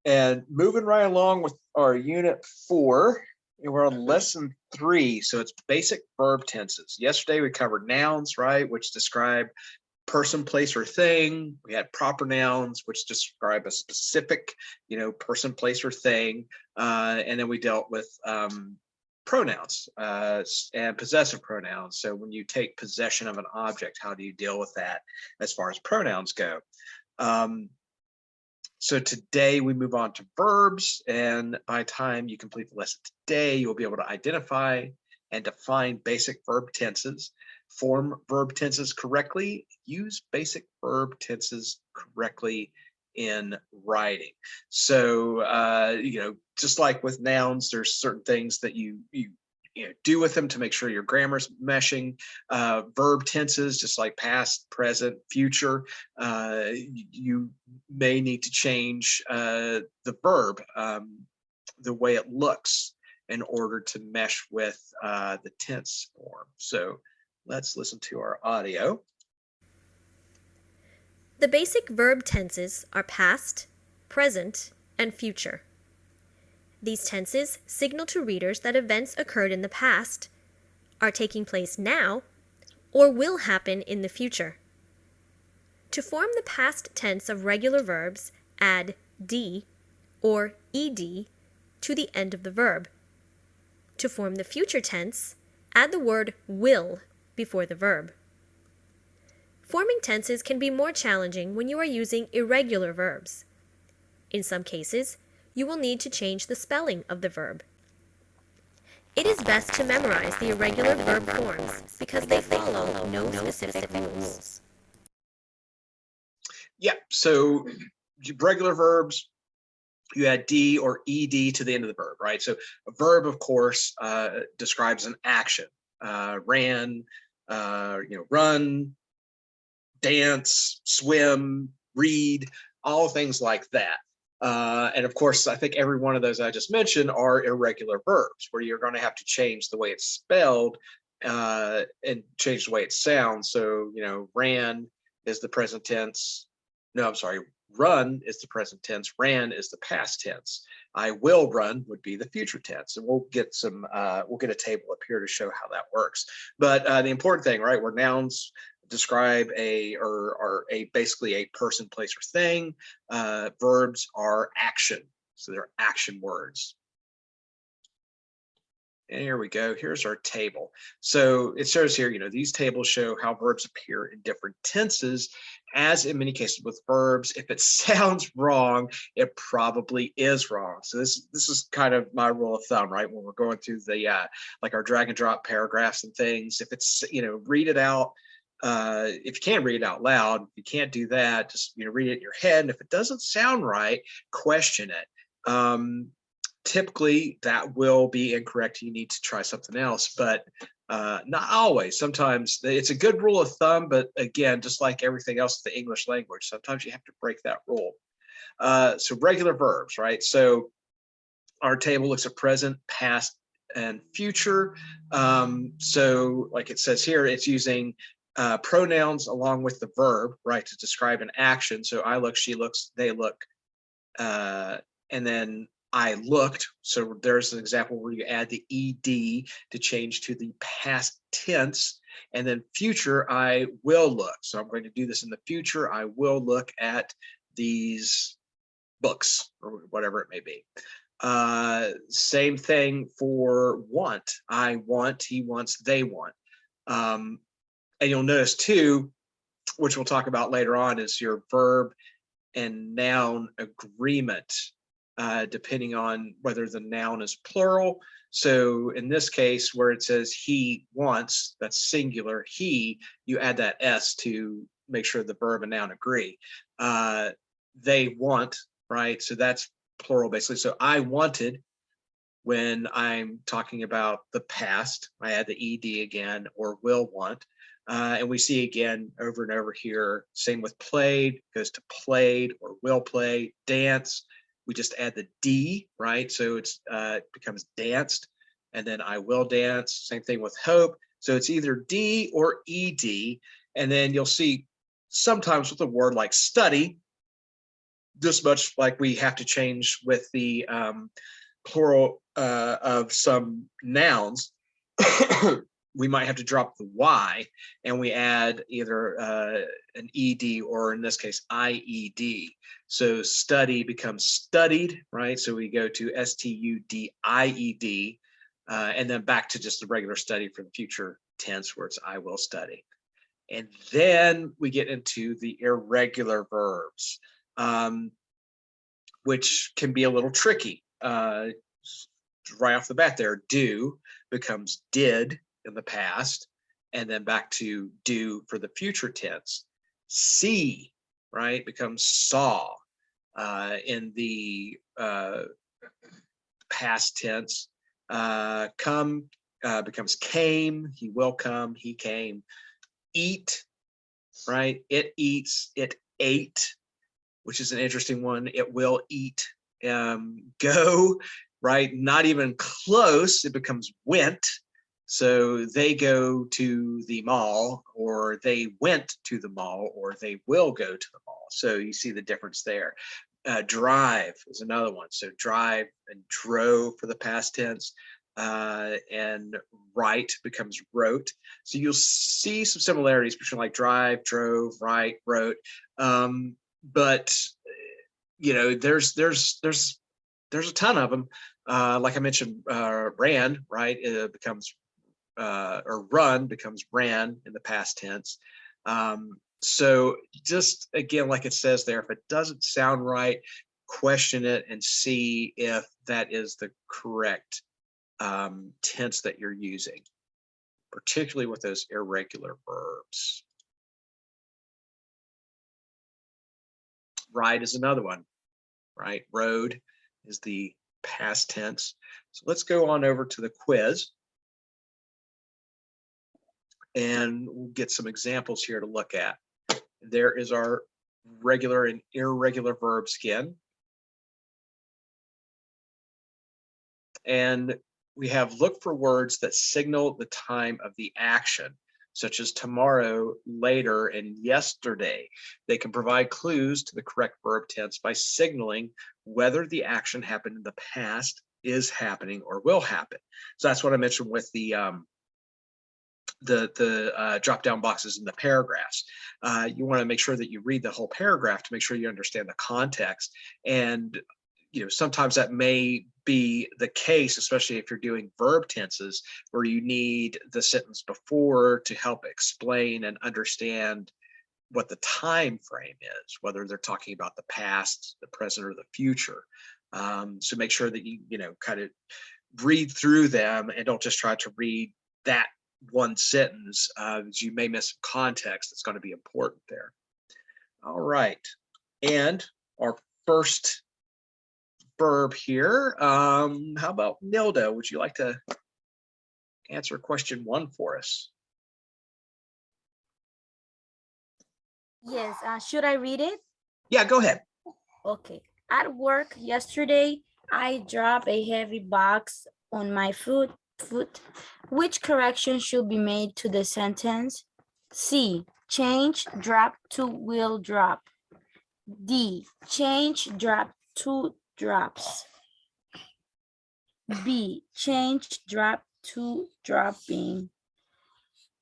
And moving right along with our unit 4, and we're on lesson 3. So it's basic verb tenses. Yesterday we covered nouns, right, which describe person, place, or thing. We had proper nouns, which describe a specific, person, place, or thing. And then we dealt with pronouns and possessive pronouns. So when you take possession of an object, how do you deal with that as far as pronouns go? So today we move on to verbs, and by the time you complete the lesson today, you'll be able to identify and define basic verb tenses, form verb tenses correctly, use basic verb tenses correctly in writing. So, just like with nouns, there's certain things that you do with them to make sure your grammar's meshing. Verb tenses, just like past, present, future, you may need to change the verb, the way it looks, in order to mesh with the tense form. So let's listen to our audio. The basic verb tenses are past, present, and future. These tenses signal to readers that events occurred in the past, are taking place now, or will happen in the future. To form the past tense of regular verbs, add d or ed to the end of the verb. To form the future tense, add the word will before the verb. Forming tenses can be more challenging when you are using irregular verbs. In some cases, you will need to change the spelling of the verb. It is best to memorize the irregular verb forms because they follow no specific rules. Yeah, so regular verbs, you add d or ed to the end of the verb, right? So a verb, of course, describes an action. Ran, run, dance, swim, read, all things like that. And of course, I think every one of those I just mentioned are irregular verbs, where you're going to have to change the way it's spelled and change the way it sounds. So, ran is the present tense. No, I'm sorry. Run is the present tense. Ran is the past tense. I will run would be the future tense. And we'll get a table up here to show how that works. But the important thing, right, where nouns describe basically a person, place, or thing. Verbs are action, so they're action words. And here we go. Here's our table. So it shows here, these tables show how verbs appear in different tenses. As in many cases with verbs, if it sounds wrong, it probably is wrong. So this is kind of my rule of thumb, right? When we're going through the like our drag and drop paragraphs and things, if it's read it out. If you can't read it out loud, if you can't do that, just read it in your head. And if it doesn't sound right, question it. Typically, that will be incorrect. You need to try something else, but not always. Sometimes it's a good rule of thumb, but again, just like everything else in the English language, sometimes you have to break that rule. So regular verbs, right? So our table looks at present, past, and future. So like it says here, it's using pronouns along with the verb, right, to describe an action. So I look, she looks, they look, and then I looked. So there's an example where you add the ed to change to the past tense, and then future, I will look. So I'm going to do this in the future. I will look at these books or whatever it may be. Same thing for want. I want, he wants, they want. And you'll notice too, which we'll talk about later on, is your verb and noun agreement, depending on whether the noun is plural. So in this case, where it says he wants, that's singular, he, you add that s to make sure the verb and noun agree. They want, right? So that's plural basically. So I wanted, when I'm talking about the past, I add the ed again, or will want. And we see again over and over here, same with played, goes to played or will play. Dance, we just add the d, right? So it becomes danced, and then I will dance. Same thing with hope. So it's either d or ed. And then you'll see sometimes with a word like study, Just much like we have to change with the plural of some nouns, we might have to drop the Y and we add either an ED or in this case, IED. So study becomes studied, right? So we go to STUDIED and then back to just the regular study for the future tense where it's I will study. And then we get into the irregular verbs, which can be a little tricky. Right off the bat there, do becomes did in the past, and then back to do for the future tense. See, right, becomes saw in the past tense. Come becomes came, he will come, he came. Eat, right, it eats, it ate, which is an interesting one. It will eat. Go, right, not even close, it becomes went. So they go to the mall, or they went to the mall, or they will go to the mall. So you see the difference there. Drive is another one. So drive and drove for the past tense, and write becomes wrote. So you'll see some similarities between like drive, drove, write, wrote. But you know, there's a ton of them. Like I mentioned, ran, right? It becomes or run becomes ran in the past tense. So just again, like it says there, if it doesn't sound right, question it and see if that is the correct tense that you're using, particularly with those irregular verbs. Ride is another one, right? Rode is the past tense. So let's go on over to the quiz. And we'll get some examples here to look at. There is our regular and irregular verbs again. And we have look for words that signal the time of the action, such as tomorrow, later, and yesterday. They can provide clues to the correct verb tense by signaling whether the action happened in the past, is happening, or will happen. So that's what I mentioned with the drop down boxes in the paragraphs. You want to make sure that you read the whole paragraph to make sure you understand the context. And you know, sometimes that may be the case, especially if you're doing verb tenses, where you need the sentence before to help explain and understand what the time frame is, whether they're talking about the past, the present, or the future. So make sure that you know, kind of read through them and don't just try to read that one sentence, as you may miss context that's going to be important there. All right, and our first verb here, how about Nilda? Would you like to answer question 1 for us? Yes, should I read it? Yeah, go ahead. Okay. At work yesterday, I dropped a heavy box on my foot. Which correction should be made to the sentence? C, change, drop to will drop. D, change, drop to drops. B, change, drop to dropping.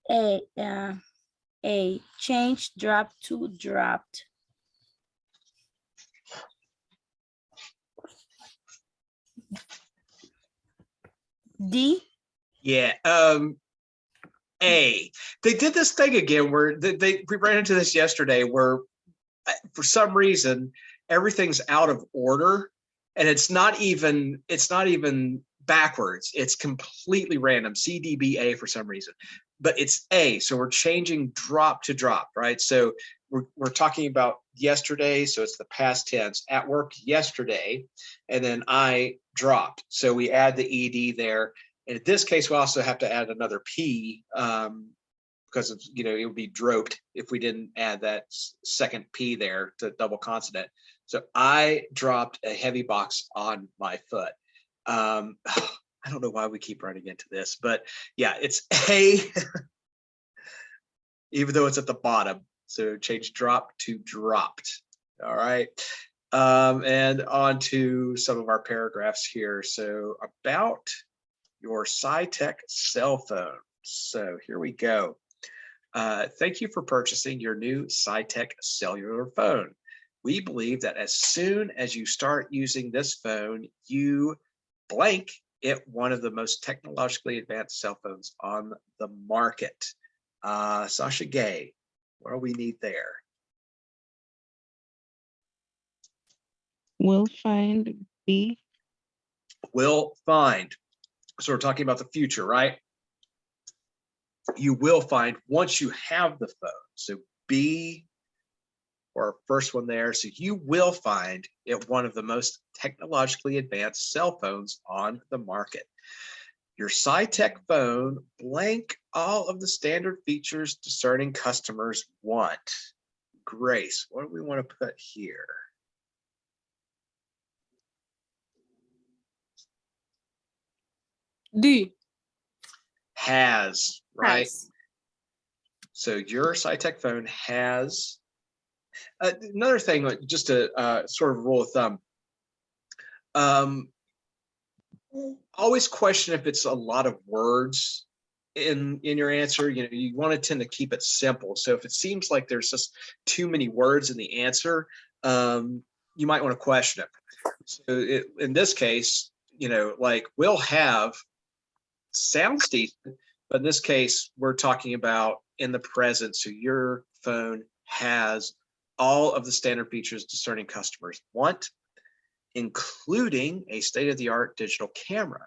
A, change, drop to dropped. D. Yeah. A. They did this thing again where we ran into this yesterday, where for some reason everything's out of order, and it's not even backwards. It's completely random. C, D, B, A for some reason, but it's A. So we're changing drop to drop, right? So we're talking about yesterday, so it's the past tense. At work yesterday, and then I dropped. So we add the ED there. And in this case, we also have to add another P, because of, you know, it would be dropped if we didn't add that second P there to double consonant. So I dropped a heavy box on my foot. I don't know why we keep running into this, but yeah, it's A, even though it's at the bottom. So change drop to dropped. All right. And on to some of our paragraphs here. So about your SciTech cell phone. So here we go. Thank you for purchasing your new SciTech cellular phone. We believe that as soon as you start using this phone, you blank it one of the most technologically advanced cell phones on the market. Sasha Gay, what do we need there? Will find B. Will find. So we're talking about the future, right? You will find once you have the phone. So B, or our first one there. So you will find it one of the most technologically advanced cell phones on the market. Your SciTech phone blank all of the standard features discerning customers want. Grace, what do we want to put here? D. Has, right? Has. So your SciTech phone has. Another thing, just a sort of rule of thumb. Always question if it's a lot of words in your answer. You know, you want to tend to keep it simple. So if it seems like there's just too many words in the answer, you might want to question it. So in this case, you know, like will have sounds decent, but in this case, we're talking about in the present. So your phone has all of the standard features discerning customers want, including a state-of-the-art digital camera,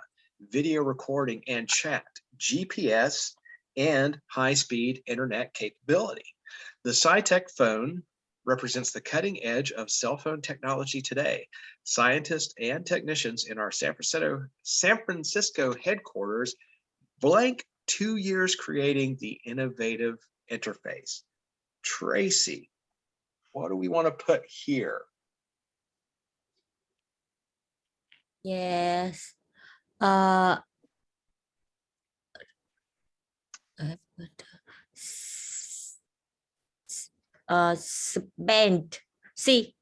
video recording and chat, GPS, and high-speed internet capability. The SciTech phone represents the cutting edge of cell phone technology today. Scientists and technicians in our San Francisco headquarters blank 2 years creating the innovative interface. Tracy, what do we want to put here? Yes. Spent. See.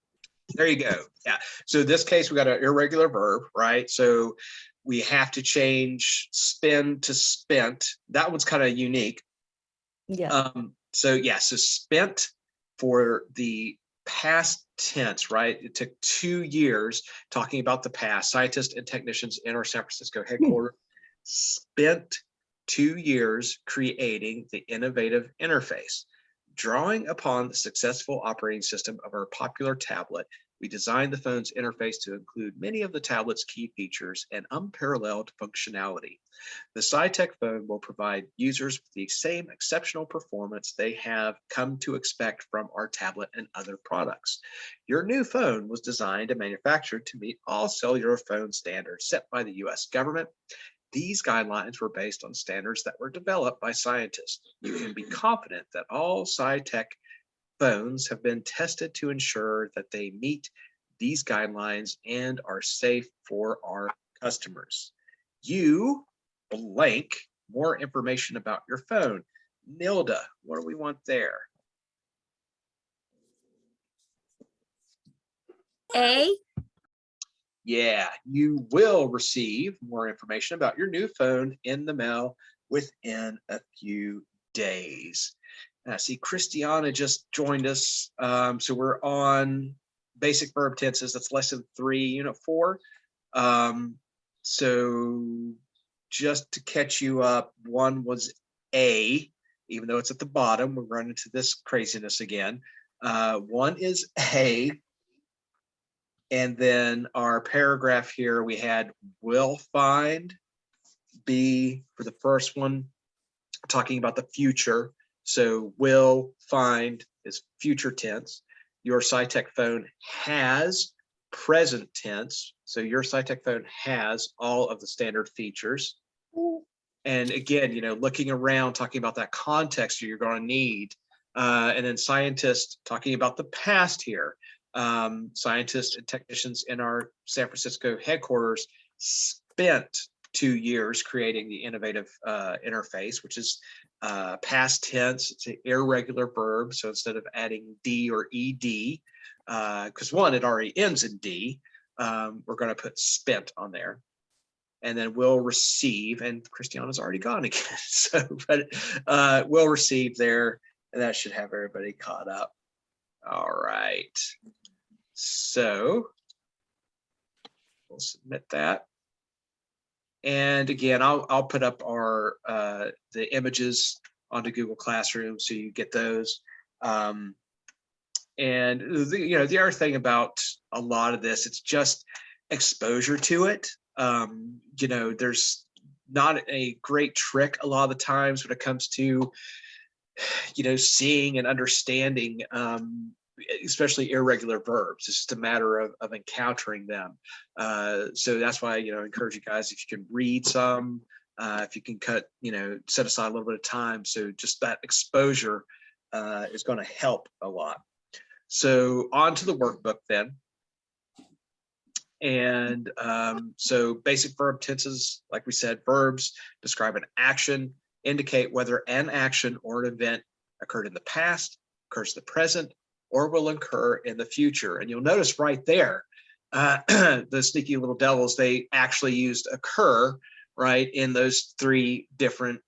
There you go. Yeah. So in this case, we got an irregular verb, right? So we have to change spend to spent. That one's kind of unique. Yeah. So yeah, so spent for the past tense, right? It took 2 years talking about the past. Scientists and technicians in our San Francisco headquarters spent 2 years creating the innovative interface. Drawing upon the successful operating system of our popular tablet, we designed the phone's interface to include many of the tablet's key features and unparalleled functionality. The SciTech phone will provide users with the same exceptional performance they have come to expect from our tablet and other products. Your new phone was designed and manufactured to meet all cellular phone standards set by the US government. These guidelines were based on standards that were developed by scientists. You can be confident that all SciTech phones have been tested to ensure that they meet these guidelines and are safe for our customers. You blank more information about your phone. Nilda, what do we want there? A. Yeah, you will receive more information about your new phone in the mail within a few days. I see Christiana just joined us. So we're on basic verb tenses. That's lesson 3, unit 4. So just to catch you up, one was A, even though it's at the bottom, we're running into this craziness again. One is A. And then our paragraph here, we had will find. B for the first one, talking about the future. So will find is future tense. Your SciTech phone has present tense. So your SciTech phone has all of the standard features. And again, you know, looking around, talking about that context you're going to need. And then scientists talking about the past here. Scientists and technicians in our San Francisco headquarters spent 2 years creating the innovative interface, which is past tense. It's an irregular verb. So instead of adding D or ED, because one, it already ends in D, we're going to put spent on there. And then will receive, and Christiana's already gone again. So, but will receive there, and that should have everybody caught up. All right. So we'll submit that. And again, I'll put up our the images onto Google Classroom so you get those. And the other thing about a lot of this, it's just exposure to it. There's not a great trick a lot of the times when it comes to seeing and understanding especially irregular verbs. It's just a matter of encountering them. So that's why, I encourage you guys, if you can read some, if you can set aside a little bit of time. So just that exposure is going to help a lot. So on to the workbook then. And so basic verb tenses, like we said, verbs describe an action, indicate whether an action or an event occurred in the past, occurs in the present, or will occur in the future. And you'll notice right there, the sneaky little devils, they actually used occur, right, in those 3 different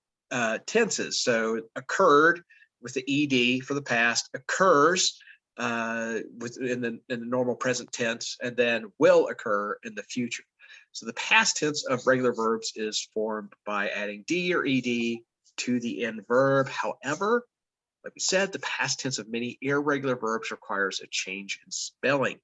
tenses. So occurred with the ED for the past, occurs in the normal present tense, and then will occur in the future. So the past tense of regular verbs is formed by adding D or ED to the end verb. However, like we said, the past tense of many irregular verbs requires a change in spelling.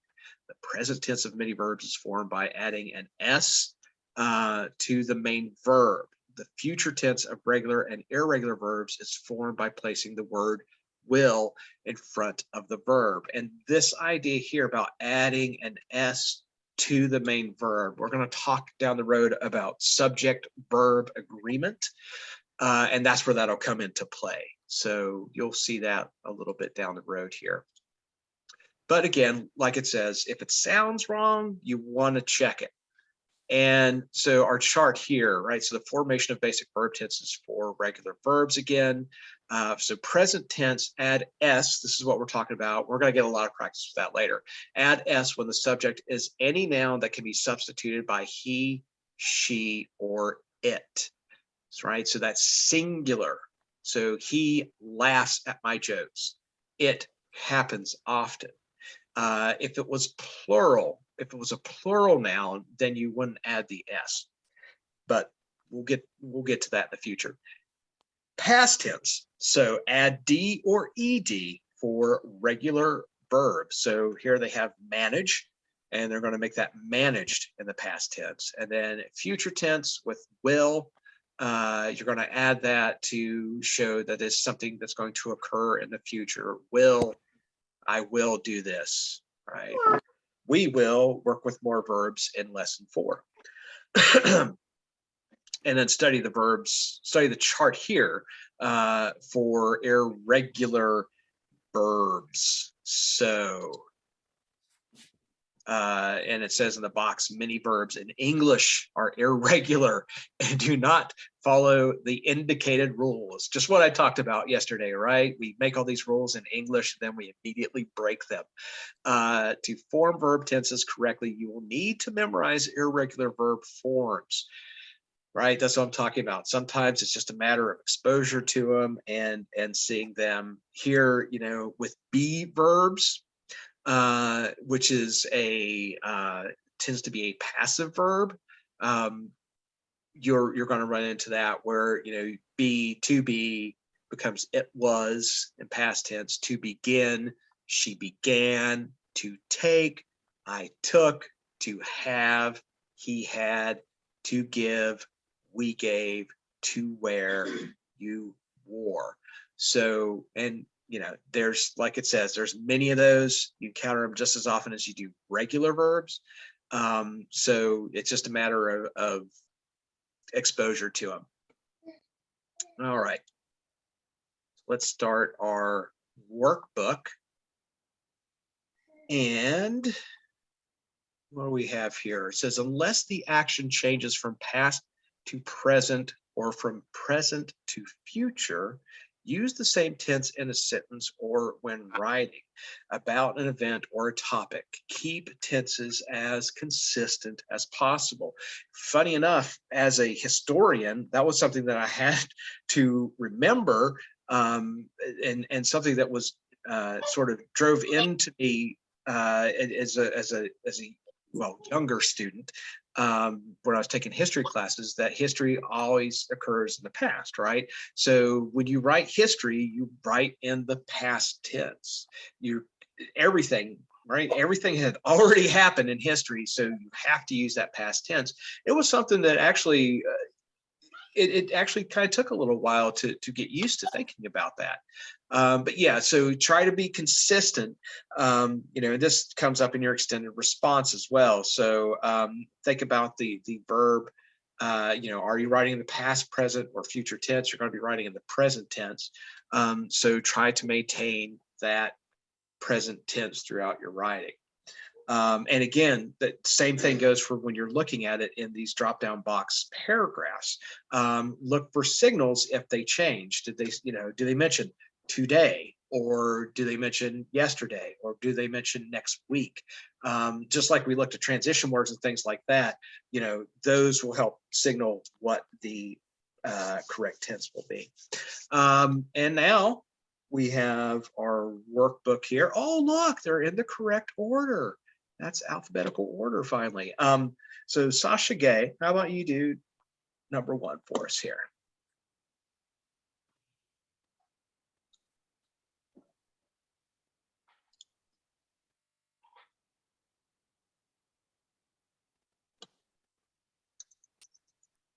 The present tense of many verbs is formed by adding an S to the main verb. The future tense of regular and irregular verbs is formed by placing the word will in front of the verb. And this idea here about adding an S to the main verb, we're going to talk down the road about subject-verb agreement, and that's where that'll come into play. So you'll see that a little bit down the road here. But again, like it says, if it sounds wrong, you want to check it. And so our chart here, right? So the formation of basic verb tenses for regular verbs again. So present tense, add S. This is what we're talking about. We're going to get a lot of practice with that later. Add S when the subject is any noun that can be substituted by he, she, or it. That's right. So that's singular. So he laughs at my jokes. It happens often. If it was plural, if it was a plural noun, then you wouldn't add the S. But we'll get to that in the future. Past tense. So add D or ED for regular verbs. So here they have manage, and they're going to make that managed in the past tense. And then future tense with will. You're going to add that to show that it's something that's going to occur in the future. Will, I will do this, right? We will work with more verbs in lesson 4. And then study the verbs, study the chart here for irregular verbs. So, and it says in the box, many verbs in English are irregular and do not follow the indicated rules. Just what I talked about yesterday, right? We make all these rules in English, then we immediately break them. To form verb tenses correctly, you will need to memorize irregular verb forms, right? That's what I'm talking about. Sometimes it's just a matter of exposure to them and seeing them here, with be verbs, which is tends to be a passive verb. You're going to run into that where, be, to be becomes it was in past tense, to begin, she began, to take, I took, to have, he had, to give, we gave, to wear, you wore. So, and there's, like it says, there's many of those. You encounter them just as often as you do regular verbs. So it's just a matter of exposure to them. All right. Let's start our workbook. And what do we have here? It says, unless the action changes from past to present or from present to future, use the same tense in a sentence or when writing about an event or a topic. Keep tenses as consistent as possible. Funny enough, as a historian, that was something that I had to remember, and something that was sort of drove into me as a younger student, when I was taking history classes, that history always occurs in the past, right? So when you write history, you write in the past tense. Everything, right? Everything had already happened in history, so you have to use that past tense. It was something that actually it actually kind of took a little while to get used to thinking about that. But yeah, so try to be consistent. This comes up in your extended response as well. So think about the verb. Are you writing in the past, present, or future tense? You're going to be writing in the present tense. So try to maintain that present tense throughout your writing. And again, the same thing goes for when you're looking at it in these drop-down box paragraphs. Look for signals if they change. Do they mention today, or do they mention yesterday, or do they mention next week? Just like we looked at transition words and things like that, those will help signal what the correct tense will be. And now we have our workbook here. Oh, look, they're in the correct order. That's alphabetical order finally. So Sasha Gay, how about you do number 1 for us here?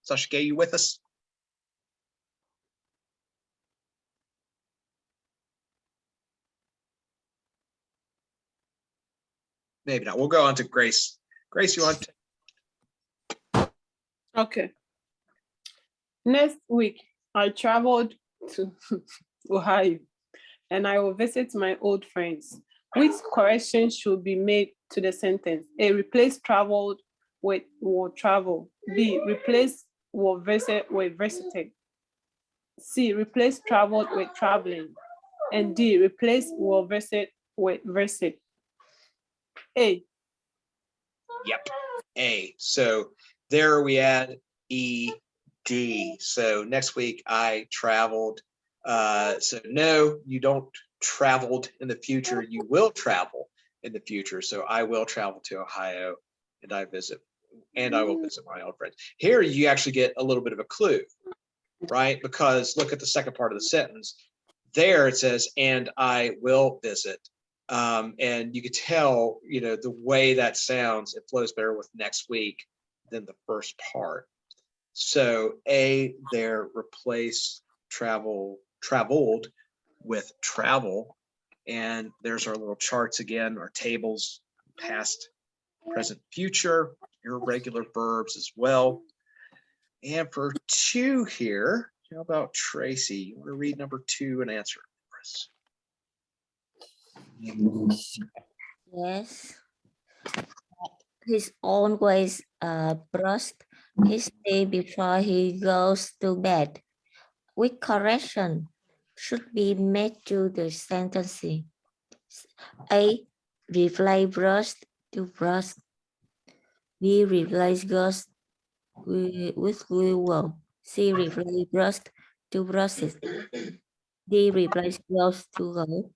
Sasha Gay, you with us? Maybe not. We'll go on to Grace. Grace, you want to? Okay. Next week, I traveled to Ohio and I will visit my old friends. Which correction should be made to the sentence? A, replace traveled with will travel. B, replace will visit with visited. C, replace traveled with traveling. And D, replace will visit with visit. A. Yep, A. So there we add ED. So next week I traveled. So no, you don't traveled in the future. You will travel in the future. So I will travel to Ohio and I will visit my old friends. Here you actually get a little bit of a clue, right? Because look at the second part of the sentence. There it says, and I will visit. And you could tell, the way that sounds, it flows better with next week than the first part. So A there, replace traveled with travel. And there's our little charts again, our tables, past, present, future, irregular verbs as well. And for 2 here, how about Tracy? You want to read number 2 and answer it for us? Yes. He's always brushed his teeth before he goes to bed. Which correction should be made to the sentence? A, replace brushed to brush. B, replace goes with will. C, replace brushed to brushes. D, replace goes to go.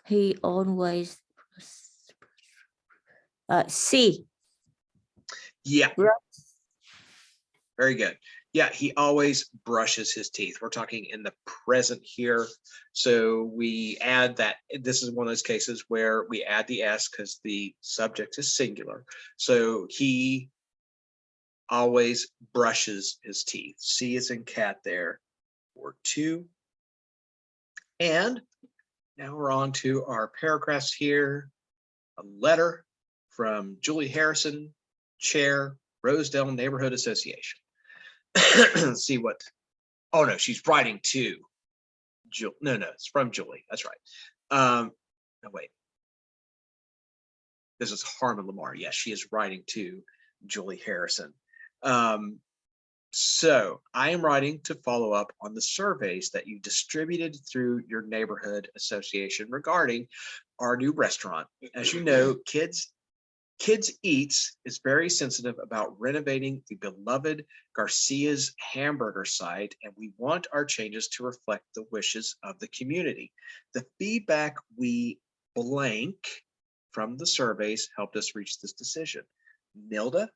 He always C. Yeah. Very good. Yeah, he always brushes his teeth. We're talking in the present here. So we add that. This is one of those cases where we add the S because the subject is singular. So he always brushes his teeth. C is in cat there for 2. And now we're on to our paragraphs here. A letter from Julie Harrison, Chair, Rosedale Neighborhood Association. Let's see what, oh no, she's writing to Julie. No, it's from Julie. That's right. No, wait. This is Harmon Lamar. Yes, she is writing to Julie Harrison. So I am writing to follow up on the surveys that you distributed through your neighborhood association regarding our new restaurant. As you know, Kids Eats is very sensitive about renovating the beloved Garcia's hamburger site, and we want our changes to reflect the wishes of the community. The feedback we blank from the surveys helped us reach this decision. Nilda,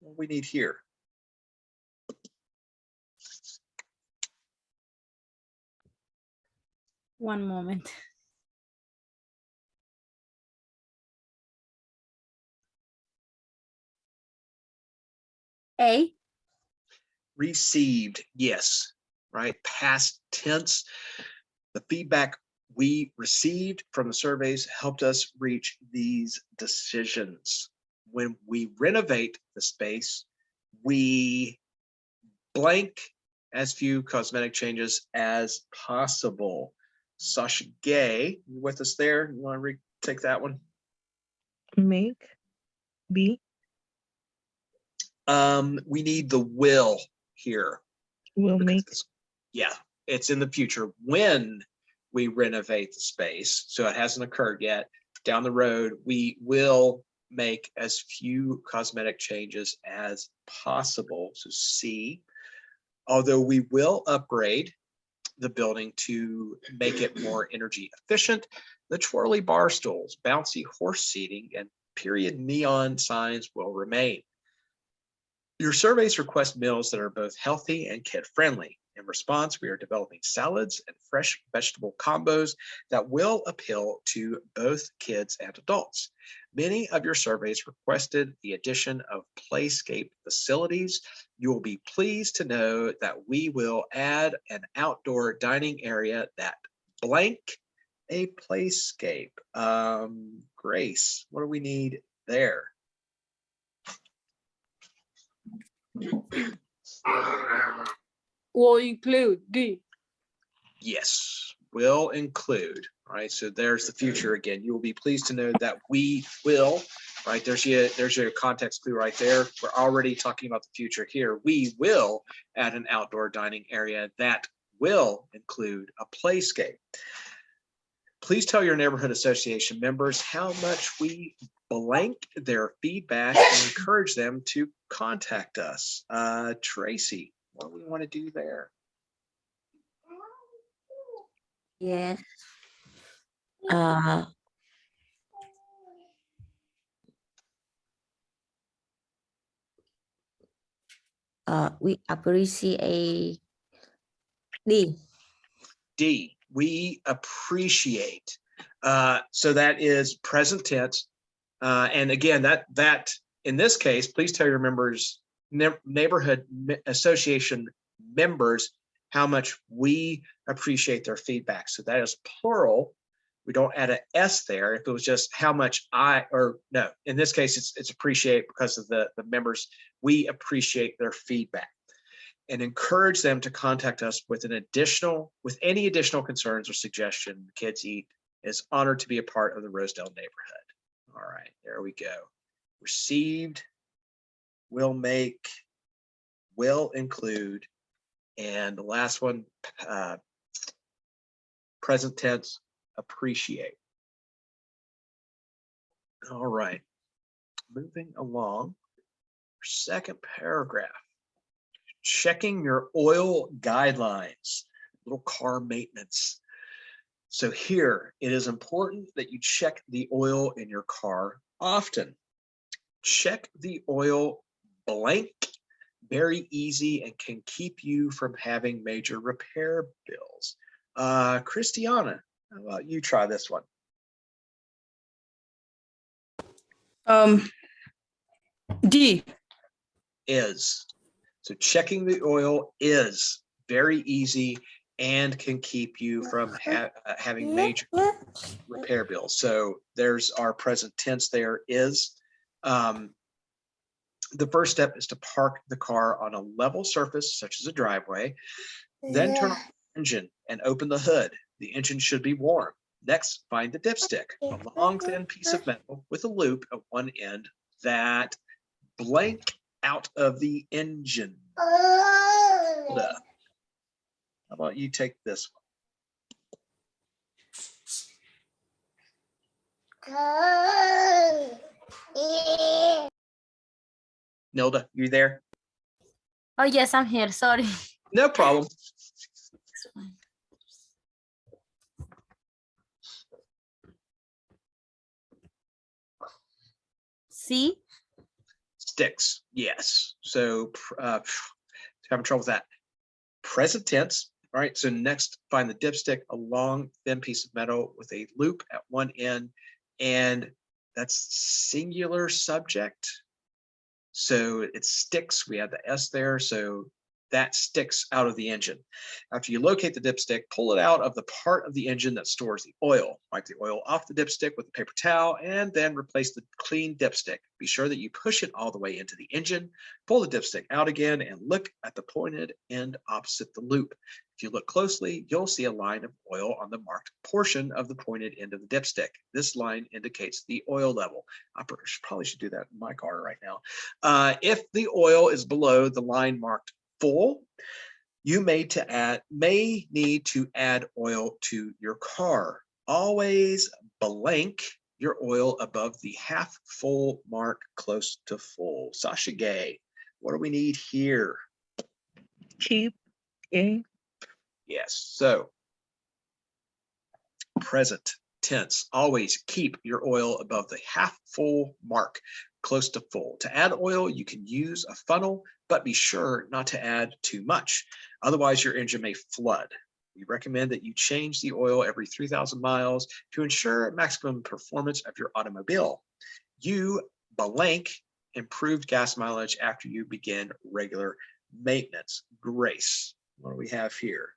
what do we need here? One moment. A. Received, yes, right? Past tense. The feedback we received from the surveys helped us reach these decisions. When we renovate the space, we blank as few cosmetic changes as possible. Sasha Gay, you with us there? You want to take that one? Make. B. We need the will here. Will make. Yeah, it's in the future when we renovate the space. So it hasn't occurred yet. Down the road, we will make as few cosmetic changes as possible. So C, although we will upgrade the building to make it more energy efficient, the twirly bar stools, bouncy horse seating, and period neon signs will remain. Your surveys request meals that are both healthy and kid-friendly. In response, we are developing salads and fresh vegetable combos that will appeal to both kids and adults. Many of your surveys requested the addition of playscape facilities. You will be pleased to know that we will add an outdoor dining area that blank a playscape. Grace, what do we need there? Will include D. Yes, will include, right? So there's the future again. You will be pleased to know that we will, right? There's your context clue right there. We're already talking about the future here. We will add an outdoor dining area that will include a playscape. Please tell your neighborhood association members how much we blank their feedback and encourage them to contact us. Tracy, what do we want to do there? Yes. We appreciate D. D, we appreciate. So that is present tense. And again, that in this case, please tell your members, neighborhood association members, how much we appreciate their feedback. So that is plural. We don't add an S there. If it was just how much no, in this case, it's appreciate because of the members. We appreciate their feedback and encourage them to contact us with any additional concerns or suggestion. Kids Eat is honored to be a part of the Rosedale neighborhood. All right, there we go. Received, will make, will include, and the last one, present tense, appreciate. All right, moving along. Second paragraph. Checking your oil guidelines, little car maintenance. So here, it is important that you check the oil in your car often. Check the oil blank, very easy, and can keep you from having major repair bills. Christiana, how about you try this one? D. Is. So checking the oil is very easy and can keep you from having major repair bills. So there's our present tense there is. The first step is to park the car on a level surface, such as a driveway, then turn on the engine and open the hood. The engine should be warm. Next, find the dipstick, a long thin piece of metal with a loop at one end that blank out of the engine. How about you take this one? Nilda, you there? Oh, yes, I'm here. Sorry. No problem. See? Sticks, yes. So having trouble with that. Present tense. All right, so next find the dipstick, a long thin piece of metal with a loop at one end, and that's singular subject. So it sticks, we have the S there, so that sticks out of the engine. After you locate the dipstick, pull it out of the part of the engine that stores the oil. Wipe the oil off the dipstick with a paper towel and then replace the clean dipstick. Be sure that you push it all the way into the engine, pull the dipstick out again, and look at the pointed end opposite the loop. If you look closely, you'll see a line of oil on the marked portion of the pointed end of the dipstick. This line indicates the oil level. I probably should do that in my car right now. If the oil is below the line marked full, you may need to add oil to your car. Always blank your oil above the half full mark close to full. Sasha Gay, what do we need here? Keep. A. Yes, so present tense, always keep your oil above the half full mark close to full. To add oil, you can use a funnel, but be sure not to add too much. Otherwise, your engine may flood. We recommend that you change the oil every 3,000 miles to ensure maximum performance of your automobile. You blank improved gas mileage after you begin regular maintenance. Grace, what do we have here?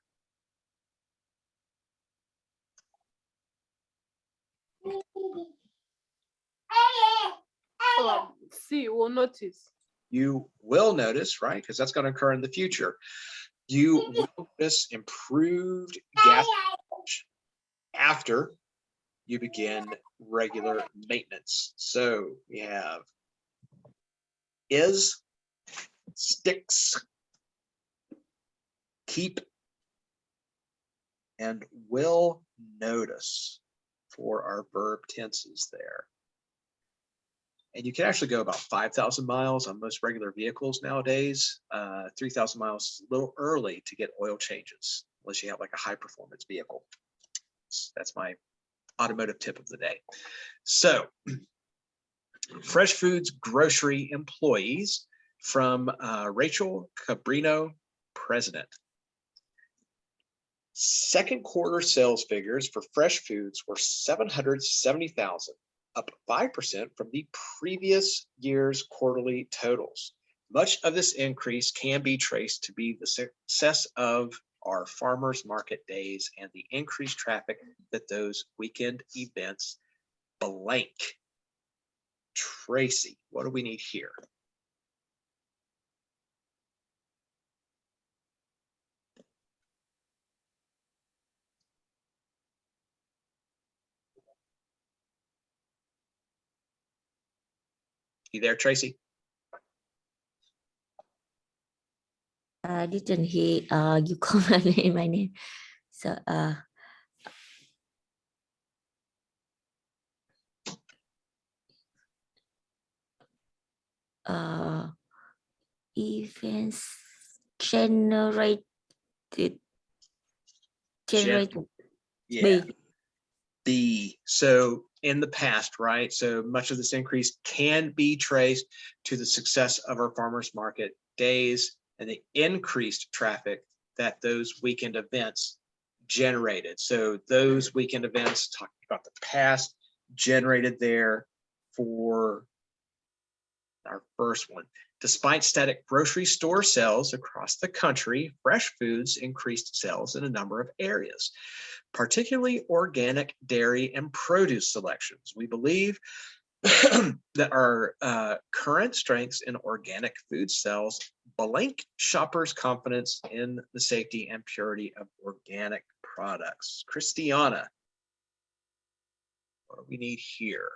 See, you will notice. You will notice, right? Because that's going to occur in the future. You will notice improved gas mileage after you begin regular maintenance. So we have is, sticks, keep, and will notice for our verb tenses there. And you can actually go about 5,000 miles on most regular vehicles nowadays. 3,000 miles is a little early to get oil changes, unless you have like a high performance vehicle. That's my automotive tip of the day. So Fresh Foods grocery employees from Rachel Cabrino, president. Second quarter sales figures for Fresh Foods were 770,000. Up 5% from the previous year's quarterly totals. Much of this increase can be traced to be the success of our farmers market days and the increased traffic that those weekend events blank. Tracy, what do we need here? You there, Tracy? I didn't hear you call my name. So events generated Yeah. So in the past, right? So much of this increase can be traced to the success of our farmers market days and the increased traffic that those weekend events generated. So those weekend events, talking about the past, generated there for our first one. Despite static grocery store sales across the country, Fresh Foods increased sales in a number of areas, particularly organic dairy and produce selections. We believe that our current strengths in organic food sales blank shoppers' confidence in the safety and purity of organic products. Christiana, what do we need here?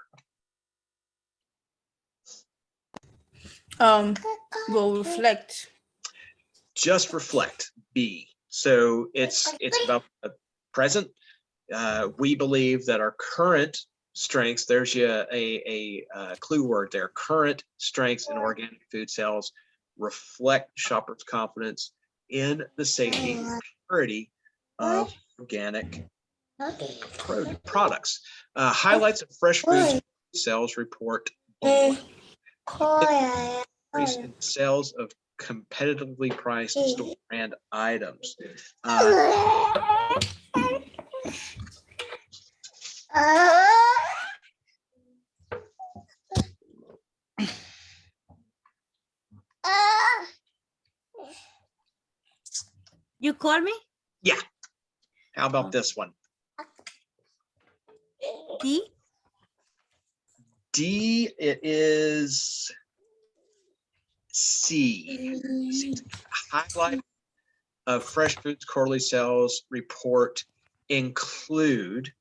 Will reflect. Just reflect, be. So it's about the present. We believe that our current strengths, there's a clue word there, current strengths in organic food sales reflect shoppers' confidence in the safety and purity of organic products. Highlights of fresh foods sales report increase in sales of competitively priced store brand items. You call me? Yeah. How about this one? D? D, it is C. Highlight of fresh foods quarterly sales report include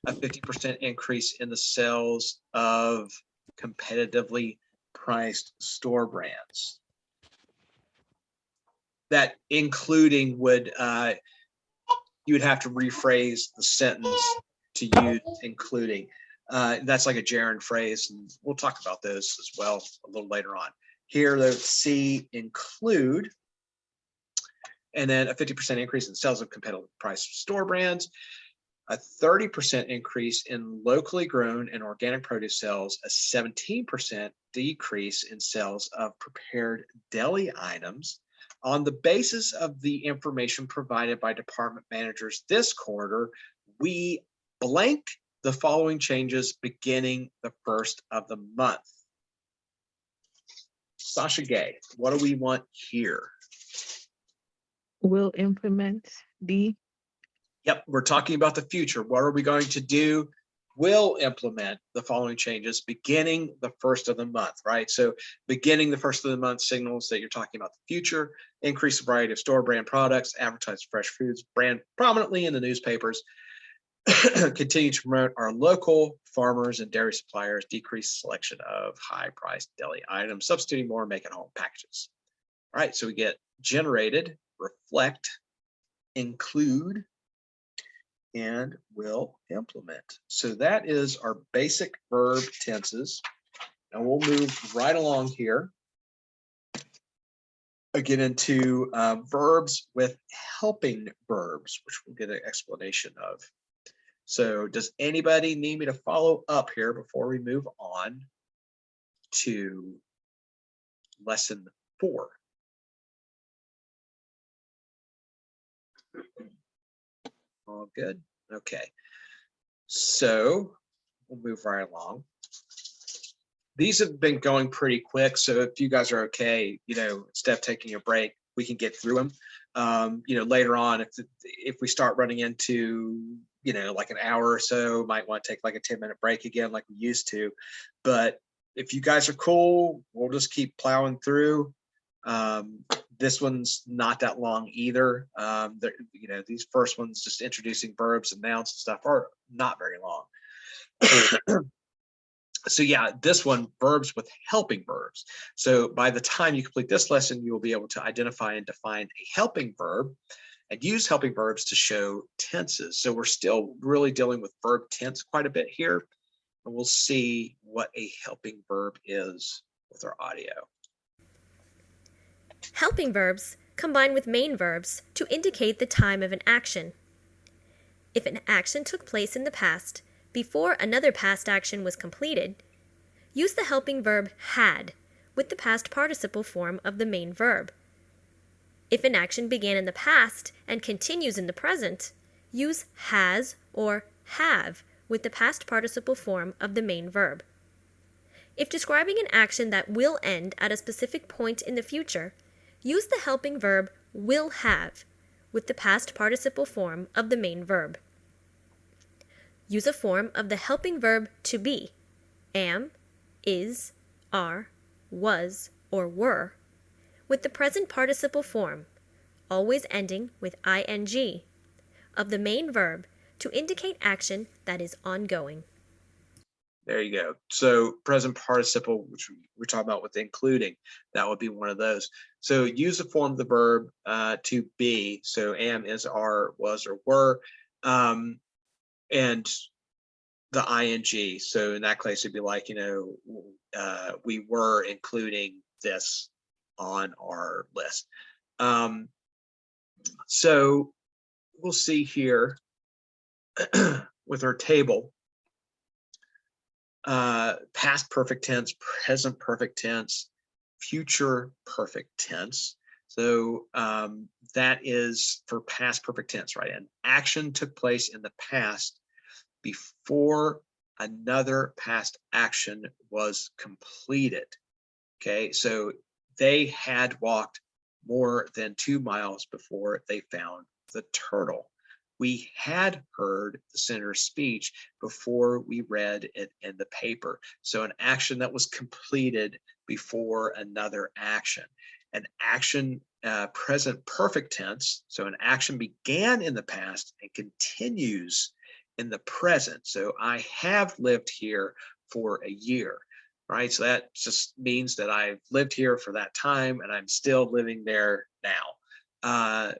a 50% increase in the sales of competitively priced store brands. That including would, you would have to rephrase the sentence to use including. That's like a gerund phrase, and we'll talk about those as well a little later on. Here, the C, include, and then a 50% increase in sales of competitive priced store brands, a 30% increase in locally grown and organic produce sales, a 17% decrease in sales of prepared deli items. On the basis of the information provided by department managers this quarter, we blank the following changes beginning the first of the month. Sasha Gay, what do we want here? Will implement D. Yep, we're talking about the future. What are we going to do? Will implement the following changes beginning the first of the month, right? So beginning the first of the month signals that you're talking about the future, increase the variety of store brand products, advertise fresh foods, brand prominently in the newspapers, continue to promote our local farmers and dairy suppliers, decrease selection of high-priced deli items, substituting more make-at-home packages. All right, so we get generated, reflect, include, and will implement. So that is our basic verb tenses. And we'll move right along here. Get into verbs with helping verbs, which we'll get an explanation of. So does anybody need me to follow up here before we move on to lesson 4? All good. Okay. So we'll move right along. These have been going pretty quick. So if you guys are okay, instead of taking a break, we can get through them. Later on, if we start running into, like an hour or so, might want to take like a 10-minute break again, like we used to. But if you guys are cool, we'll just keep plowing through. This one's not that long either. These first ones, just introducing verbs and nouns and stuff, are not very long. So yeah, this one, verbs with helping verbs. So by the time you complete this lesson, you will be able to identify and define a helping verb and use helping verbs to show tenses. So we're still really dealing with verb tense quite a bit here, and we'll see what a helping verb is with our audio. Helping verbs combine with main verbs to indicate the time of an action. If an action took place in the past before another past action was completed, use the helping verb had with the past participle form of the main verb. If an action began in the past and continues in the present, use has or have with the past participle form of the main verb. If describing an action that will end at a specific point in the future, use the helping verb will have with the past participle form of the main verb. Use a form of the helping verb to be, am, is, are, was, or were, with the present participle form, always ending with ing, of the main verb to indicate action that is ongoing. There you go. So present participle, which we're talking about with including, that would be one of those. So use the form of the verb to be. So am, is, are, was, or were, and the ing. So in that case, it'd be like, we were including this on our list. So we'll see here with our table, past perfect tense, present perfect tense, future perfect tense. So that is for past perfect tense, right? An action took place in the past before another past action was completed. Okay, so they had walked more than 2 miles before they found the turtle. We had heard the senator's speech before we read it in the paper. So an action that was completed before another action. An action, present perfect tense. So an action began in the past and continues in the present. So I have lived here for a year, right? So that just means that I've lived here for that time and I'm still living there now.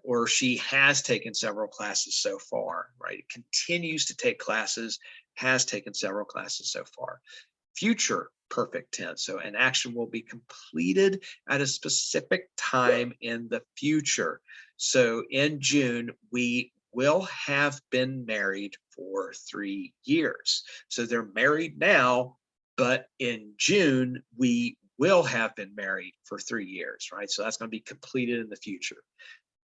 Or she has taken several classes so far, right? It continues to take classes, has taken several classes so far. Future perfect tense. So an action will be completed at a specific time in the future. So in June, we will have been married for 3 years. So they're married now, but in June, we will have been married for 3 years, right? So that's going to be completed in the future.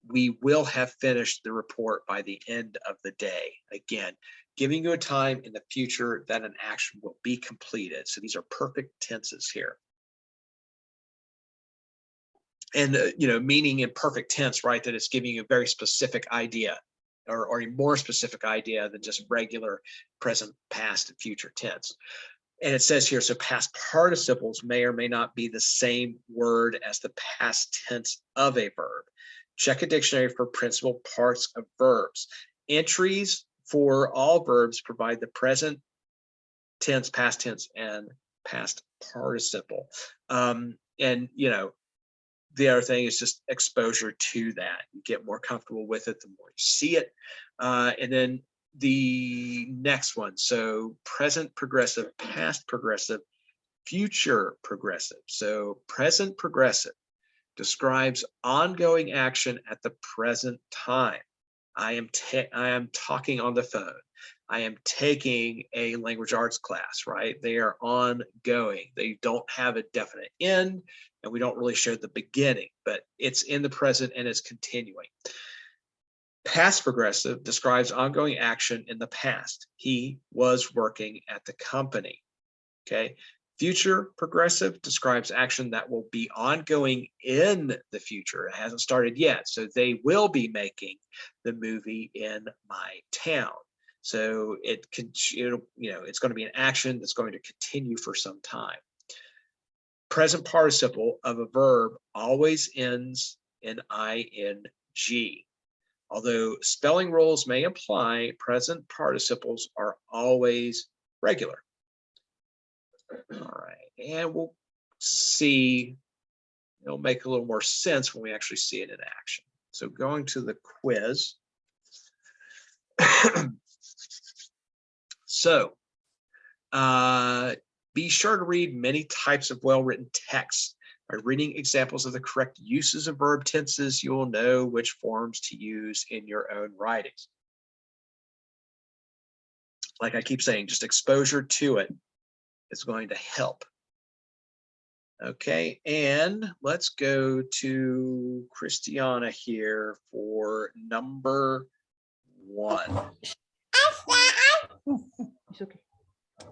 We will have finished the report by the end of the day. Again, giving you a time in the future that an action will be completed. So these are perfect tenses here. And, meaning in perfect tense, right, that it's giving you a very specific idea or a more specific idea than just regular present, past, and future tense. And it says here, so past participles may or may not be the same word as the past tense of a verb. Check a dictionary for principal parts of verbs. Entries for all verbs provide the present tense, past tense, and past participle. The other thing is just exposure to that. You get more comfortable with it the more you see it. And then the next one, so present progressive, past progressive, future progressive. So present progressive describes ongoing action at the present time. I am talking on the phone. I am taking a language arts class, right? They are ongoing. They don't have a definite end, and we don't really show the beginning, but it's in the present and it's continuing. Past progressive describes ongoing action in the past. He was working at the company. Okay. Future progressive describes action that will be ongoing in the future. It hasn't started yet. So they will be making the movie in my town. So it's going to be an action that's going to continue for some time. Present participle of a verb always ends in ing. Although spelling rules may apply, present participles are always regular. All right, and we'll see, it'll make a little more sense when we actually see it in action. So going to the quiz. So be sure to read many types of well-written texts. By reading examples of the correct uses of verb tenses, you will know which forms to use in your own writings. Like I keep saying, just exposure to it is going to help. Okay, and let's go to Christiana here for number 1. It's okay.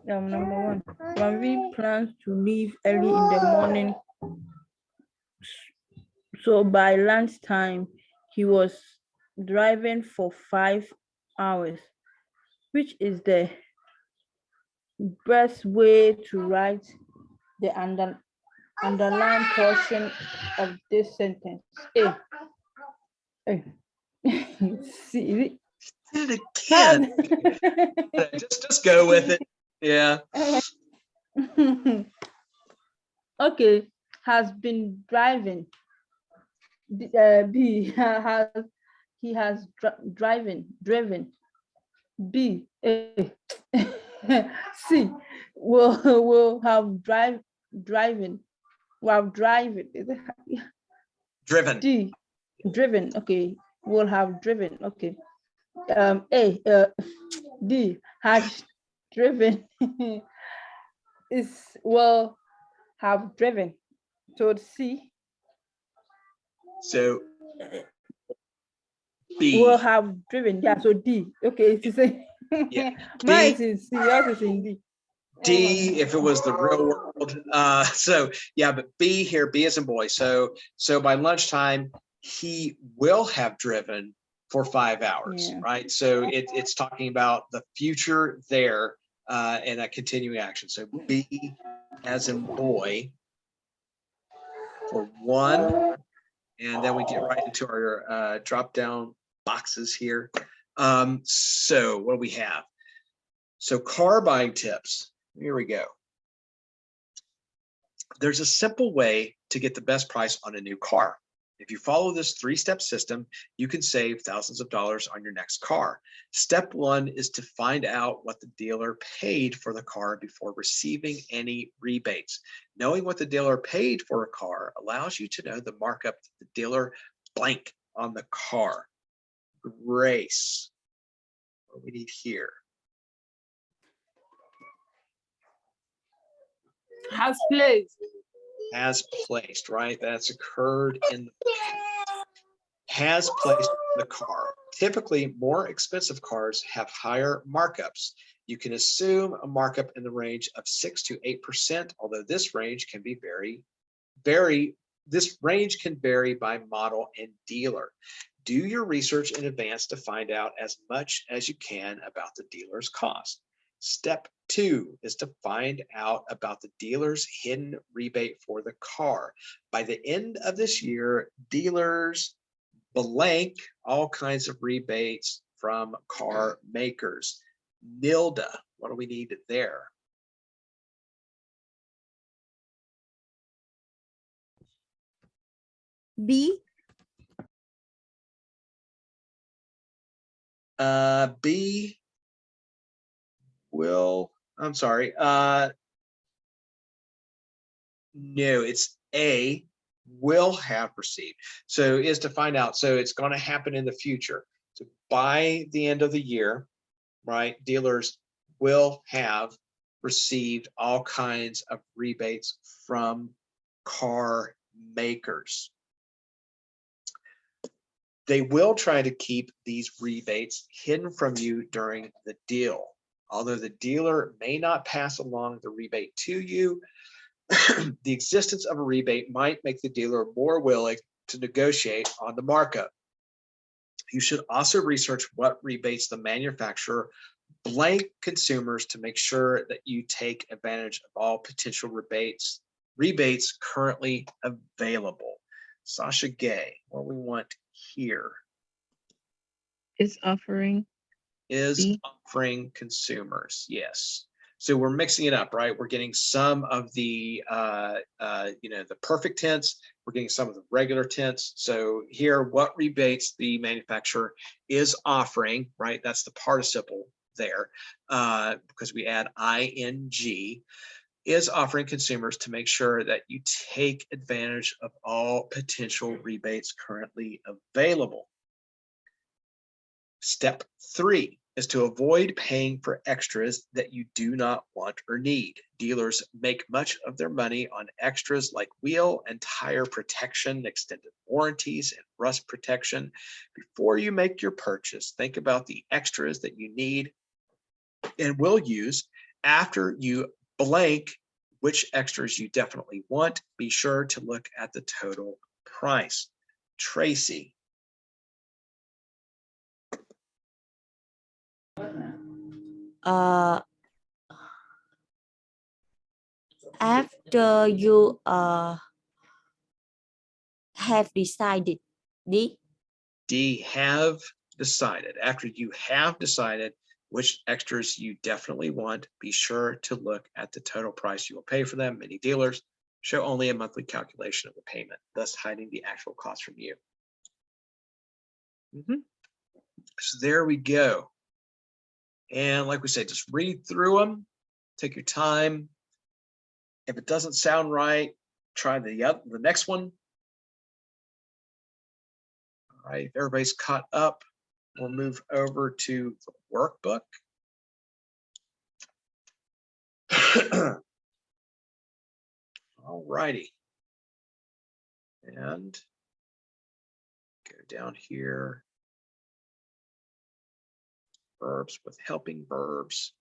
Number 1, Ravi plans to leave early in the morning. So by lunchtime, he was driving for 5 hours, which is the best way to write the underlined portion of this sentence. See, Did it again. Just go with it. Yeah. Okay, has been driving. B has he has driven. B C will have driving. Will have driving. Is it Driven. D driven? Okay, will have driven. Okay. D has driven. Is will have driven. So C So will B. have driven. Yeah, so D. Okay, it's the same. Yeah. Mine B. is in C, yours is in D. D if it was the real world. So yeah, but B here, B is in boy. So by lunchtime, he will have driven for 5 hours, Yeah. right? So it's talking about the future there and a continuing action. So B as in boy for 1, and then we get right into our drop down boxes here. So what do we have? So car buying tips. Here we go. There's a simple way to get the best price on a new car. If you follow this 3-step system, you can save thousands of dollars on your next car. Step 1 is to find out what the dealer paid for the car before receiving any rebates. Knowing what the dealer paid for a car allows you to know the markup that the dealer blank on the car. Grace, what do we need here? Has placed. Has placed, right? That's occurred in the past. Has placed the car. Typically, more expensive cars have higher markups. You can assume a markup in the range of 6 to 8%, although this range can be this range can vary by model and dealer. Do your research in advance to find out as much as you can about the dealer's cost. Step 2 is to find out about the dealer's hidden rebate for the car. By the end of this year, dealers blank all kinds of rebates from car makers. Nilda, what do we need there? B. B will, I'm sorry. No, it's A, will have received. So is to find out. So it's going to happen in the future. So by the end of the year, right, dealers will have received all kinds of rebates from car makers. They will try to keep these rebates hidden from you during the deal. Although the dealer may not pass along the rebate to you, the existence of a rebate might make the dealer more willing to negotiate on the markup. You should also research what rebates the manufacturer blank consumers to make sure that you take advantage of all potential rebates currently available. Sasha Gay, what we want here Is offering. is B. offering consumers. Yes. So we're mixing it up, right? We're getting some of the, the perfect tense. We're getting some of the regular tense. So here, what rebates the manufacturer is offering, right? That's the participle there, because we add ing, is offering consumers to make sure that you take advantage of all potential rebates currently available. Step 3 is to avoid paying for extras that you do not want or need. Dealers make much of their money on extras like wheel and tire protection, extended warranties, and rust protection. Before you make your purchase, think about the extras that you need and will use. After you blank which extras you definitely want, be sure to look at the total price. Tracy. After you have decided. D. D, have decided. After you have decided, which extras you definitely want, be sure to look at the total price you will pay for them. Many dealers show only a monthly calculation of the payment, thus hiding the actual cost from you. So there we go. And like we said, just read through them, take your time. If it doesn't sound right, try the next one. All right, if everybody's caught up, we'll move over to the workbook. All righty. And go down here. Verbs with helping verbs.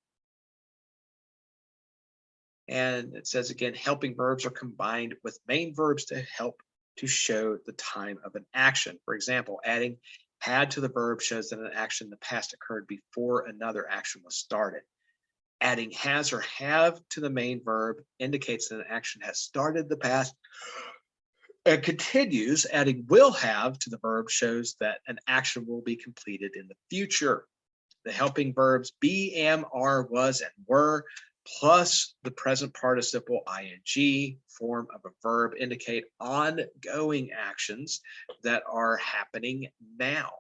And it says again, helping verbs are combined with main verbs to help to show the time of an action. For example, adding had to the verb shows that an action in the past occurred before another action was started. Adding has or have to the main verb indicates that an action has started the past and continues. Adding will have to the verb shows that an action will be completed in the future. The helping verbs be, am, are, was, and were, plus the present participle ing form of a verb indicate ongoing actions that are happening now,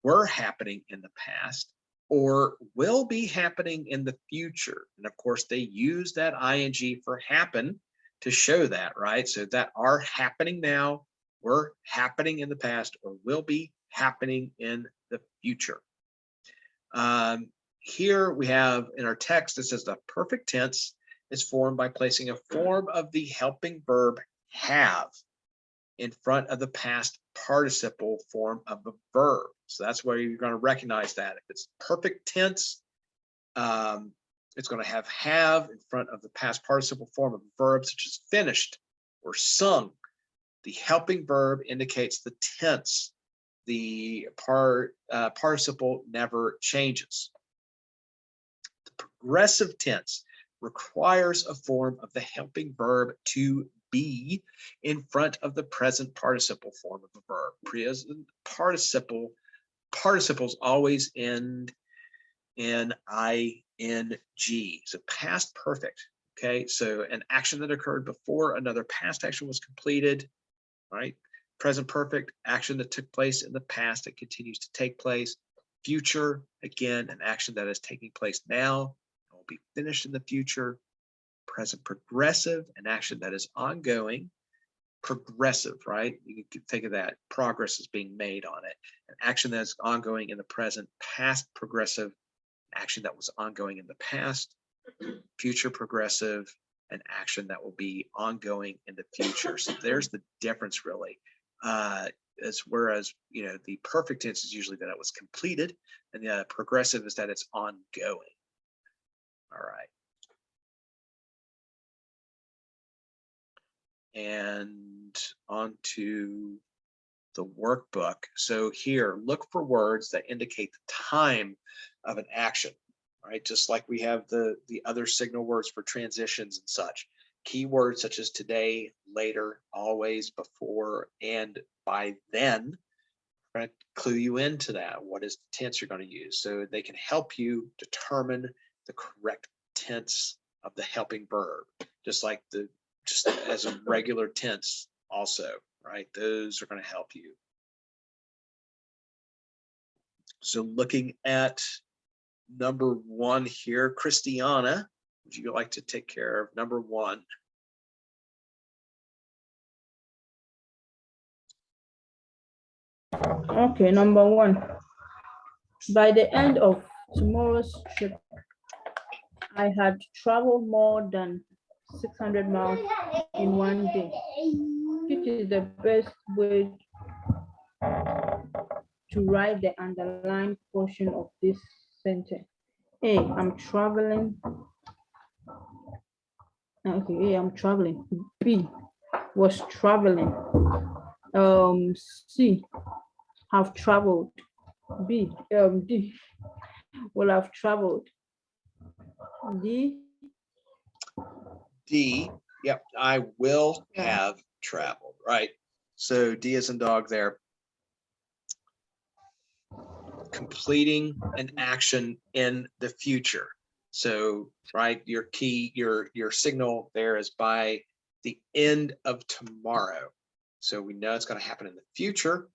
were happening in the past, or will be happening in the future. And of course, they use that ing for happen to show that, right? So that are happening now, were happening in the past, or will be happening in the future. Here we have in our text, it says the perfect tense is formed by placing a form of the helping verb have in front of the past participle form of a verb. So that's where you're going to recognize that. If it's perfect tense, it's going to have in front of the past participle form of a verb, such as finished or sung. The helping verb indicates the tense. The participle never changes. The progressive tense requires a form of the helping verb to be in front of the present participle form of a verb. Present participles always end in ing. So past perfect. Okay, so an action that occurred before another past action was completed, right? Present perfect, action that took place in the past that continues to take place. Future, again, an action that is taking place now and will be finished in the future. Present progressive, an action that is ongoing. Progressive, right? You can think of that. Progress is being made on it. An action that is ongoing in the present. Past progressive, action that was ongoing in the past. Future progressive, an action that will be ongoing in the future. So there's the difference, really. Whereas, you know, the perfect tense is usually that it was completed, and the progressive is that it's ongoing. All right. And on to the workbook. So here, look for words that indicate the time of an action, right? Just like we have the other signal words for transitions and such. Keywords such as today, later, always, before, and by then, are going to clue you into that. What is the tense you're going to use? So they can help you determine the correct tense of the helping verb, just as a regular tense also, right? Those are going to help you. So looking at number 1 here, Christiana, would you like to take care of number 1? Okay, number 1. By the end of tomorrow's trip, I had traveled more than 600 miles in one day. Which is the best way to write the underlined portion of this sentence? A, I'm traveling. Okay, A, I'm traveling. B, was traveling. C, have traveled. D, will have traveled. D, yep, I will have traveled, right? So D as in dog there. completing an action in the future. So, right, your key, your signal there is by the end of tomorrow. So we know it's going to happen in the future,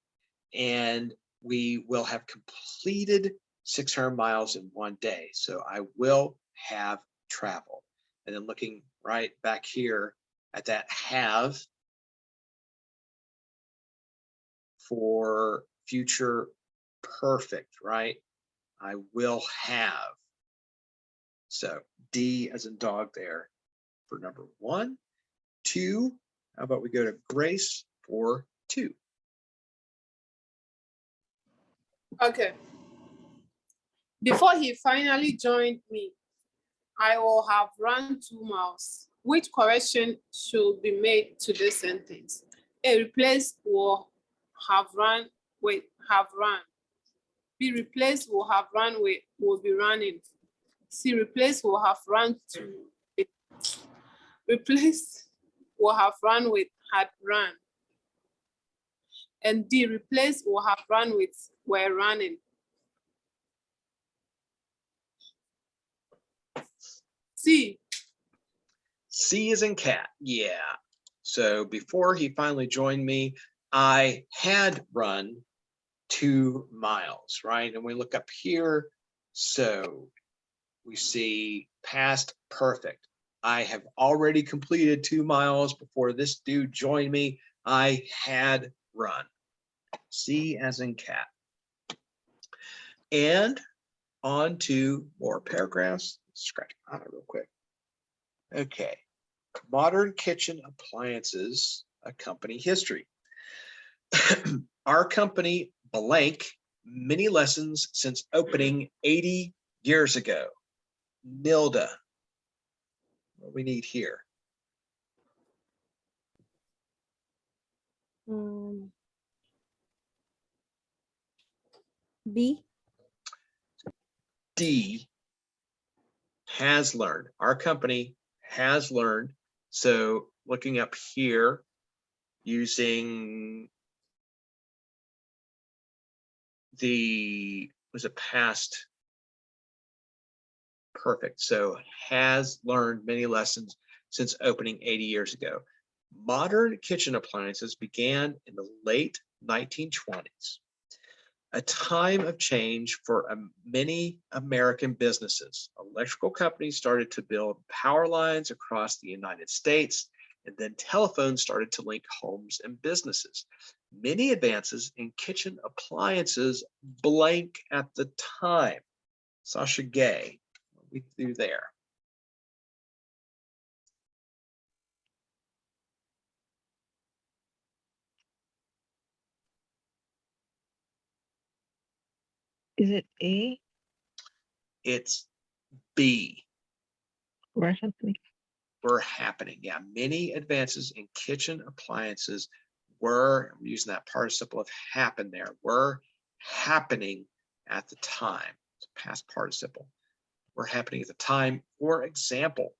and we will have completed 600 miles in one day. So I will have traveled. And then looking right back here at that have for future perfect, right? I will have. So D as in dog there for number 1. 2, how about we go to Grace for 2? Okay. Before he finally joined me, I will have run 2 miles. Which correction should be made to this sentence? A, replace will have run with have run. B, replace will have run with will be running. C, replace will have run to. Replace will have run with had run. And D, replace will have run with were running. C. C is in cat. Yeah. So before he finally joined me, I had run 2 miles, right? And we look up here. So we see past perfect. I have already completed 2 miles before this dude joined me. I had run. C as in cat. And on to more paragraphs. Scratch my eye real quick. Okay. Modern kitchen appliances, a company history. Our company blank many lessons since opening 80 years ago. Nilda, what we need here. B. D, has learned. Our company has learned. So looking up here, using the, was it past perfect? So has learned many lessons since opening 80 years ago. Modern kitchen appliances began in the late 1920s, a time of change for many American businesses. Electrical companies started to build power lines across the United States, and then telephones started to link homes and businesses. Many advances in kitchen appliances blank at the time. Sasha Gay, what we do there. Is it A? It's B. Were happening. Were happening. Yeah, many advances in kitchen appliances were, I'm using that participle of happen there, were happening at the time. It's a past participle. Were happening at the time. For example,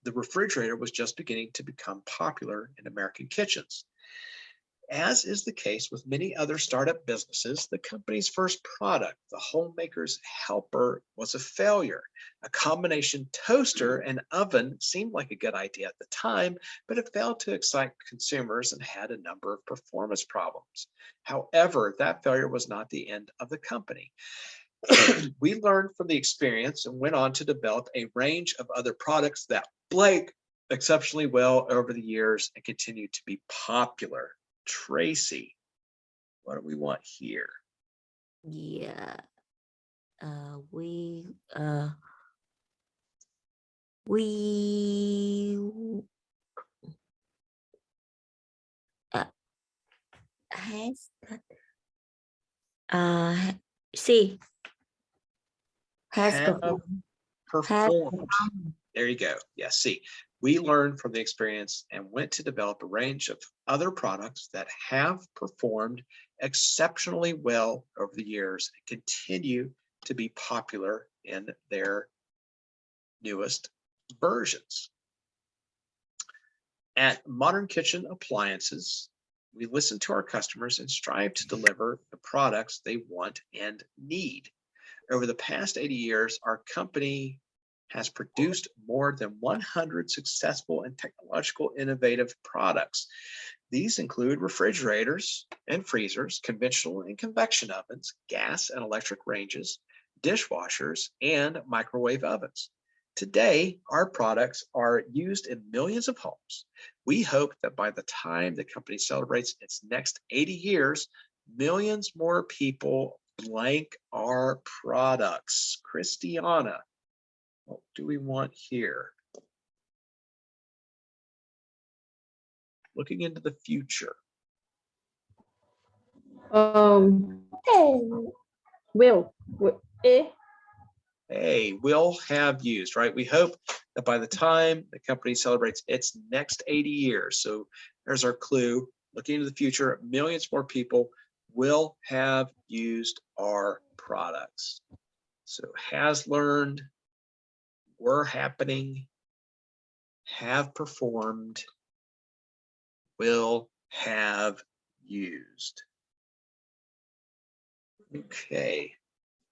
the refrigerator was just beginning to become popular in American kitchens. As is the case with many other startup businesses, the company's first product, the homemaker's helper, was a failure. A combination toaster and oven seemed like a good idea at the time, but it failed to excite consumers and had a number of performance problems. However, that failure was not the end of the company. We learned from the experience and went on to develop a range of other products that blank exceptionally well over the years and continue to be popular. Tracy, what do we want here? Yeah. We has C has Have performed. performed. There you go. Yes, see, we learned from the experience and went to develop a range of other products that have performed exceptionally well over the years and continue to be popular in their newest versions. At Modern Kitchen Appliances, We listen to our customers and strive to deliver the products they want and need. Over the past 80 years, our company has produced more than 100 successful and technological innovative products. These include refrigerators and freezers, conventional and convection ovens, gas and electric ranges, dishwashers, and microwave ovens. Today, our products are used in millions of homes. We hope that by the time the company celebrates its next 80 years, millions more people blank our products. Christiana, what do we want here? Looking into the future. Will. A. Hey, will have used, right? We hope that by the time the company celebrates its next 80 years, so there's our clue, looking into the future, millions more people will have used our products. So has learned, were happening, have performed, will have used. Okay,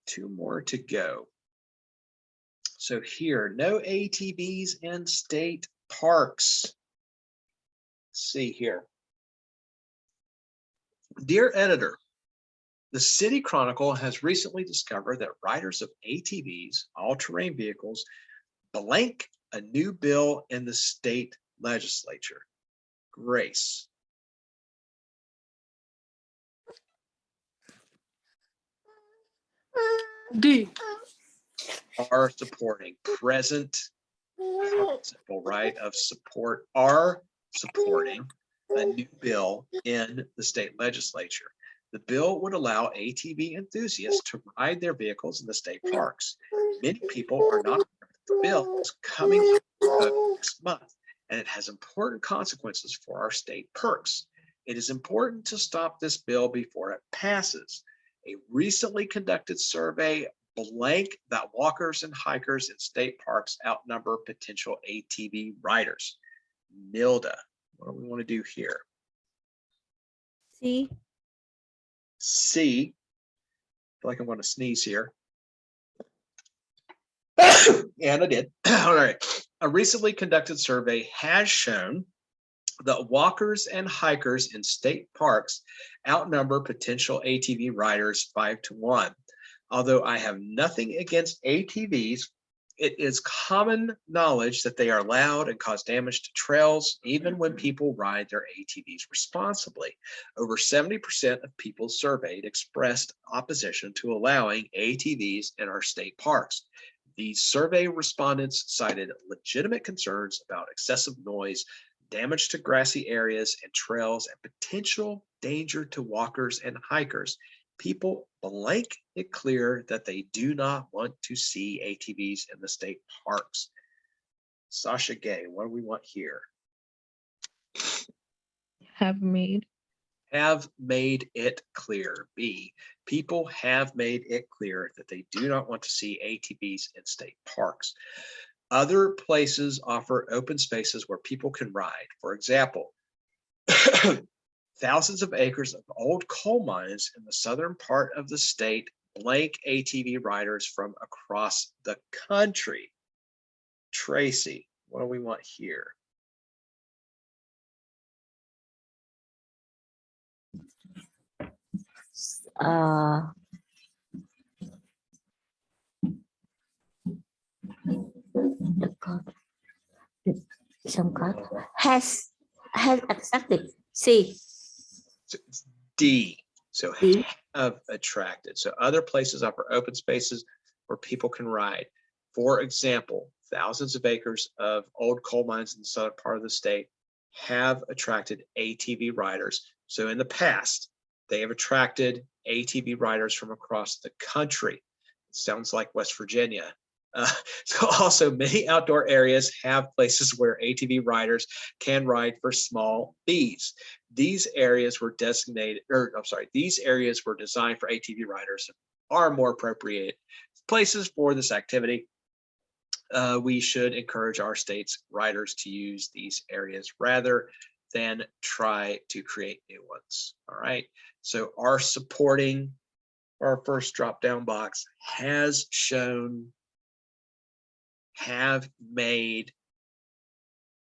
2 more to go. So here, no ATVs in state parks. Let's see here. Dear editor, the City Chronicle has recently discovered that riders of ATVs, all-terrain vehicles, blank a new bill in the state legislature. Grace. D. Are supporting. Present participle, right, of support, are supporting a new bill in the state legislature. The bill would allow ATV enthusiasts to ride their vehicles in the state parks. Many people are not aware that the bill is coming up next month, and it has important consequences for our state parks. It is important to stop this bill before it passes. A recently conducted survey blank that walkers and hikers in state parks outnumber potential ATV riders. Nilda, what do we want to do here? C. C. I feel like I'm going to sneeze here. And I did. All right. A recently conducted survey has shown that walkers and hikers in state parks outnumber potential ATV riders 5-1. Although I have nothing against ATVs, it is common knowledge that they are loud and cause damage to trails, even when people ride their ATVs responsibly. Over 70% of people surveyed expressed opposition to allowing ATVs in our state parks. These survey respondents cited legitimate concerns about excessive noise, damage to grassy areas and trails, and potential danger to walkers and hikers. People blank it clear that they do not want to see ATVs in the state parks. Sasha Gay, what do we want here? Have made. Have made it clear. B, people have made it clear that they do not want to see ATVs in state parks. Other places offer open spaces where people can ride. For example, thousands of acres of old coal mines in the southern part of the state blank ATV riders from across the country. Tracy, what do we want here? Some card has accepted. C. So it's D. So D. have attracted. So other places offer open spaces where people can ride. For example, thousands of acres of old coal mines in the southern part of the state have attracted ATV riders. So in the past, they have attracted ATV riders from across the country. It sounds like West Virginia. So also many outdoor areas have places where ATV riders can ride for small fees. These areas were designated, or I'm sorry, these areas were designed for ATV riders, are more appropriate places for this activity. We should encourage our state's riders to use these areas rather then try to create new ones. All right. So our supporting our first drop down box has shown, have made,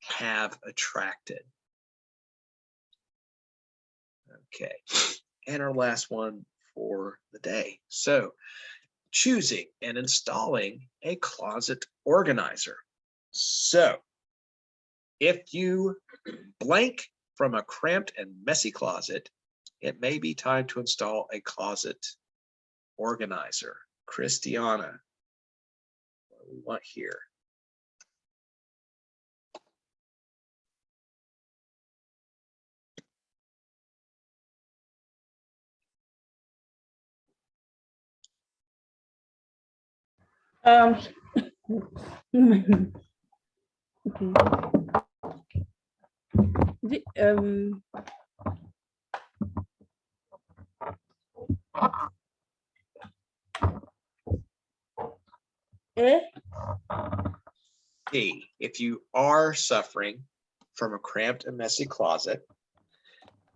have attracted. Okay. And our last one for the day. So choosing and installing a closet organizer. So if you blank from a cramped and messy closet, it may be time to install a closet organizer. Christiana, what do we want here? Okay. A. B, if you are suffering from a cramped and messy closet,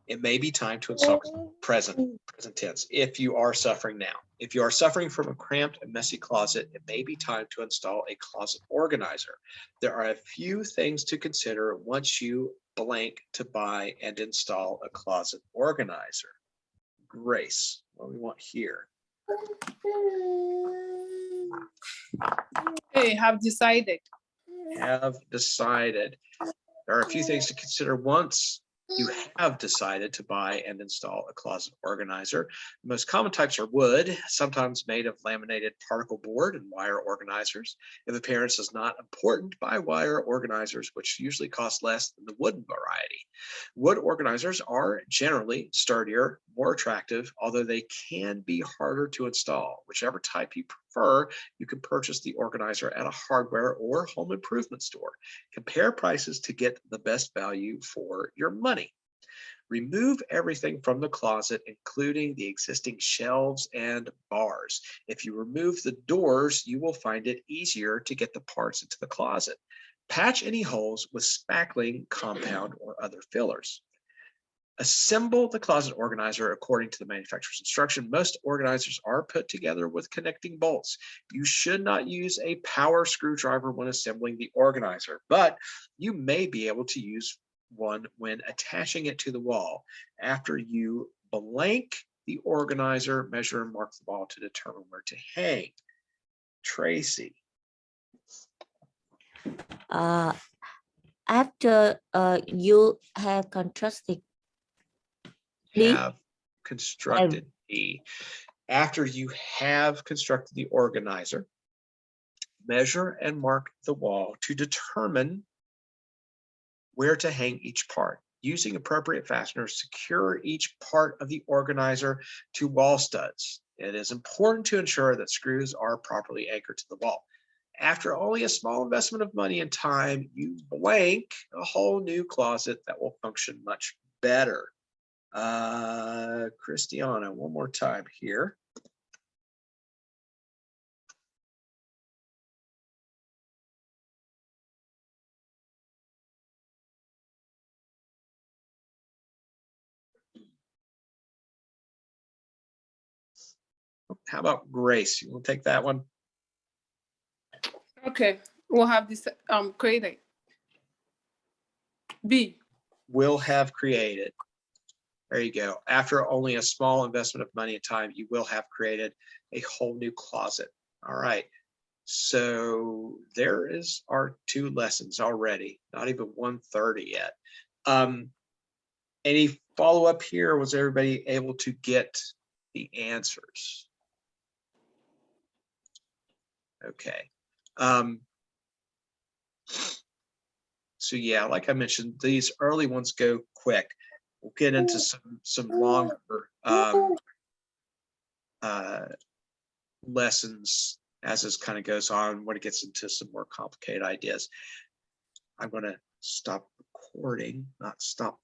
it may be time to install present tense. If you are suffering now, if you are suffering from a cramped and messy closet, it may be time to install a closet organizer. There are a few things to consider once you blank to buy and install a closet organizer. Grace, what do we want here? Hey, have decided. Have decided. There are a few things to consider once you have decided to buy and install a closet organizer. The most common types are wood, sometimes made of laminated particle board and wire organizers. If appearance is not important, buy wire organizers, which usually cost less than the wooden variety. Wood organizers are generally sturdier, more attractive, although they can be harder to install. Whichever type you prefer, you can purchase the organizer at a hardware or home improvement store. Compare prices to get the best value for your money. Remove everything from the closet, including the existing shelves and bars. If you remove the doors, you will find it easier to get the parts into the closet. Patch any holes with spackling compound or other fillers. Assemble the closet organizer according to the manufacturer's instruction. Most organizers are put together with connecting bolts. You should not use a power screwdriver when assembling the organizer, but you may be able to use one when attaching it to the wall. After you blank the organizer, measure and mark the wall to determine where to hang. Tracy. After you have constructed Have constructed the. After you have constructed the organizer, measure and mark the wall to determine where to hang each part. Using appropriate fasteners, secure each part of the organizer to wall studs. It is important to ensure that screws are properly anchored to the wall. After only a small investment of money and time, you blank a whole new closet that will function much better. Christiana, one more time here. How about Grace? You want to take that one? Okay, we'll have this created. B. Will have created. There you go. After only a small investment of money and time, you will have created a whole new closet. All right. So there is our 2 lessons already, not even 1:30 yet. Any follow-up here? Was everybody able to get the answers? Okay. So yeah, like I mentioned, these early ones go quick. We'll get into some longer lessons as this kind of goes on when it gets into some more complicated ideas. I'm going to stop recording, not stop